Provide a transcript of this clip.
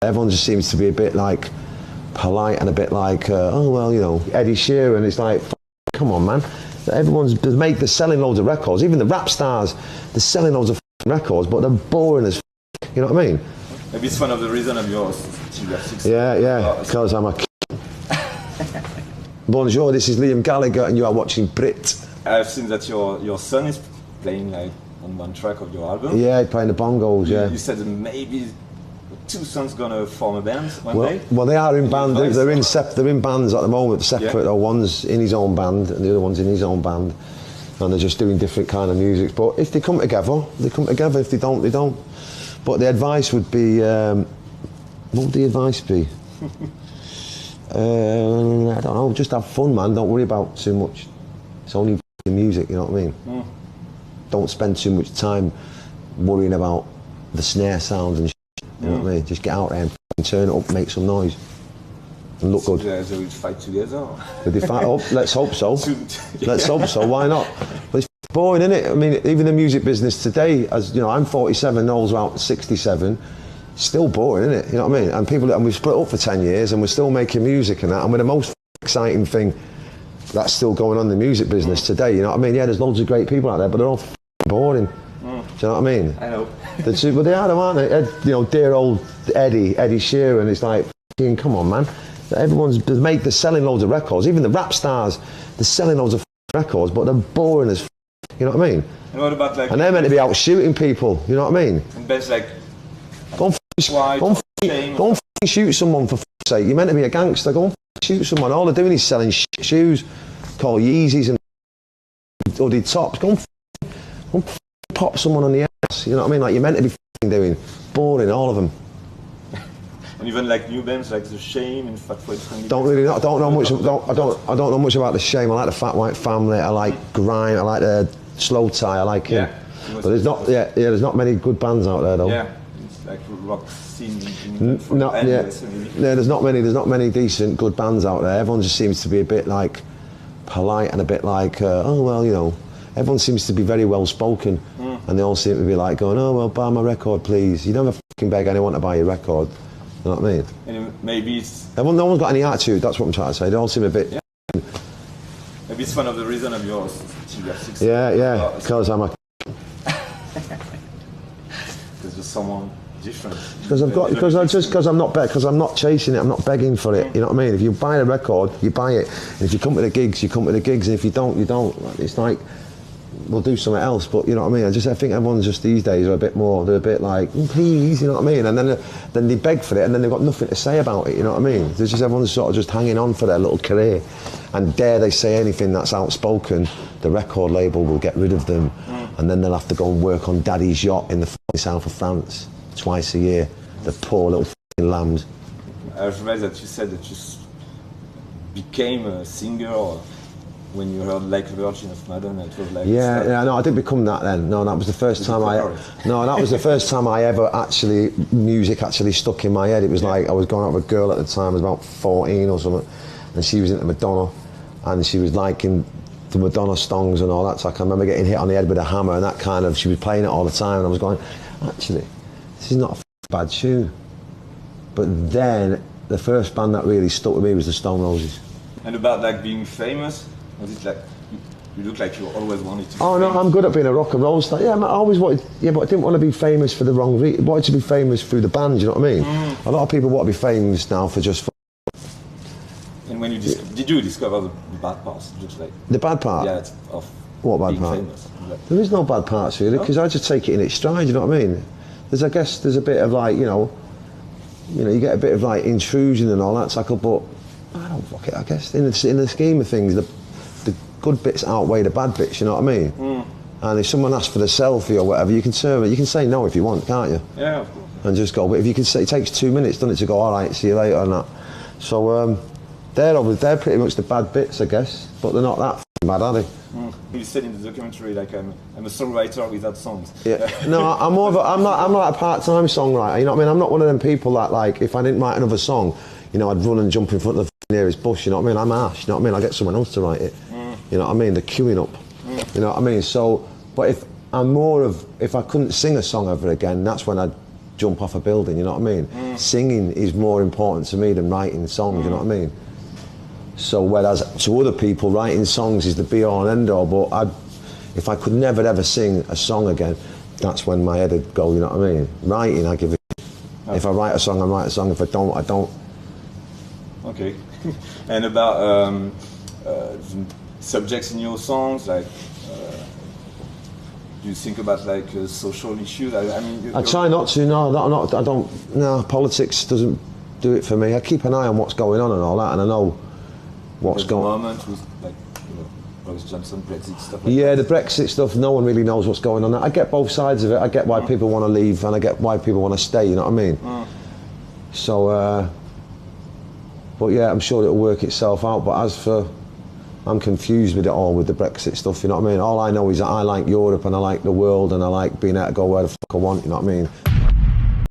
Everyone just seems to be a bit like polite and a bit like, oh well, you know, Eddie Sheeran. It's like, come on, man. They're selling loads of records. Even the rap stars, they're selling loads of records, but they're boring as you know what I mean? Maybe it's one of the reasons of yours. Yeah, because I'm a Bonjour, this is Liam Gallagher and you are watching Brit. I've seen that your son is playing like on one track of your album. Yeah, he's playing the bongos, yeah. You said that maybe two sons gonna form a band one day? Well, they are in band. They're in bands at the moment, separate. Or one's in his own band and the other one's in his own band. And they're just doing different kind of music. But if they come together, they come together. If they don't, they don't. But the advice would be, what would the advice be? I don't know, just have fun, man. Don't worry about too much. It's only music, you know what I mean? Mm. Don't spend too much time worrying about the snare sounds and shit, you know what I mean? Just get out there and turn it up, make some noise. And look good. So we fight together? Would they fight up? Let's hope so. Let's hope so, why not? But it's boring, isn't it? I mean, even the music business today, as you know, I'm 47, Noel's about 67. Still boring, isn't it? You know what I mean? And we've split up for 10 years and we're still making music and that. And we're the most exciting thing that's still going on in the music business today, you know what I mean? Yeah, there's loads of great people out there, but they're all boring. Do you know what I mean? I know. But they are, aren't they? You know, dear old Eddie Sheeran, it's like, come on, man. They're selling loads of records. Even the rap stars, they're selling loads of records, but they're boring as you know what I mean? And what about like... And they're meant to be out shooting people, you know what I mean? And bands like... Go and shoot someone for fuck's sake. You're meant to be a gangster. Go and shoot someone. All they're doing is selling shoes called Yeezys and hooded tops. Go and pop someone on the ass. You know what I mean? Like you're meant to be doing. Boring, all of them. And even like new bands like The Shame and Fat White Family. I don't know much about The Shame. I like the Fat White Family. I like Grime. I like the Slow Tie. I like him. Yeah, but there's not many good bands out there though. Yeah. Like rock scene there's not many decent good bands out there. Everyone just seems to be a bit like polite and a bit like oh well, you know, everyone seems to be very well spoken and they all seem to be like going, oh well, buy my record please. You never fucking beg anyone to buy your record, you know what I mean? And maybe it's no one's got any attitude, that's what I'm trying to say. They all seem a bit maybe it's one of the reasons of yours. Yeah, because I'm a there's just someone different. Because I'm not chasing it. I'm not begging for it. You know what I mean? If you buy a record, you buy it. And if you come to the gigs, you come to the gigs. And if you don't, you don't. It's like we'll do something else. But you know what I mean? I think everyone's just these days are a bit more. They're a bit like please, you know what I mean? And then they beg for it, and then they've got nothing to say about it. You know what I mean? There's just everyone's sort of just hanging on for their little career. And dare they say anything that's outspoken, the record label will get rid of them, and then they'll have to go and work on Daddy's yacht in the south of France. Twice a year, the poor little f***ing lambs. I realized that you said that you became a singer when you heard like Virgin of Madonna. It was like no, I didn't become that then. No, that was the first time that was the first time I ever music actually stuck in my head. It was like I was going out with a girl at the time, I was about 14 or something, and she was into Madonna, and she was liking the Madonna songs and all that. So I can remember getting hit on the head with a hammer and that kind of. She was playing it all the time, and I was going, actually. This is not a bad tune. But then, the first band that really stuck with me was the Stone Roses. And about like being famous, was it like, you look like you always wanted to be famous? No, I'm good at being a rock and roll star. Yeah, I always wanted, but I didn't want to be famous for the wrong reason. I wanted to be famous through the band, you know what I mean? A lot of people want to be famous now for just And when you did you discover the bad parts? Just like the bad part? Yeah, of what bad being part? Famous. There is no bad parts really, because I just take it in its stride, you know what I mean? I guess there's a bit of like, you know, you get a bit of like intrusion and all that tackle, but I don't fuck it, I guess. In the scheme of things, the good bits outweigh the bad bits, you know what I mean? And if someone asks for the selfie or whatever, you can say no if you want, can't you? Yeah, of course. And just go, but if you can say, it takes 2 minutes, doesn't it, to go, all right, see you later and that. So they're pretty much the bad bits, I guess, but they're not that bad, are they? You said in the documentary, like I'm a songwriter without songs. Yeah. No, I'm not like a part-time songwriter. You know what I mean? I'm not one of them people that like if I didn't write another song, you know, I'd run and jump in front of the nearest bush. You know what I mean? I'm Ash. You know what I mean? I get someone else to write it. You know what I mean? They're queuing up. You know what I mean? So, but if I couldn't sing a song ever again, that's when I'd jump off a building, you know what I mean? Singing is more important to me than writing songs, you know what I mean? So whereas to other people, writing songs is the be-all and end-all, but if I could never ever sing a song again, that's when my head would go, you know what I mean? Writing, I give it. If I write a song, I write a song. If I don't, I don't. Okay. And about subjects in your songs, like, do you think about like social issues? I mean, I try not to. No, I don't. No, politics doesn't do it for me. I keep an eye on what's going on and all that, and I know what's going on. Moment with like, you know, Boris Johnson, Brexit stuff. Like Yeah, that. the Brexit stuff. No one really knows what's going on. I get both sides of it. I get why people want to leave, and I get why people want to stay. You know what I mean? So, but yeah, I'm sure it'll work itself out. But as for, I'm confused with it all, with the Brexit stuff, you know what I mean? All I know is that I like Europe and I like the world and I like being able to go where the fuck I want, you know what I mean?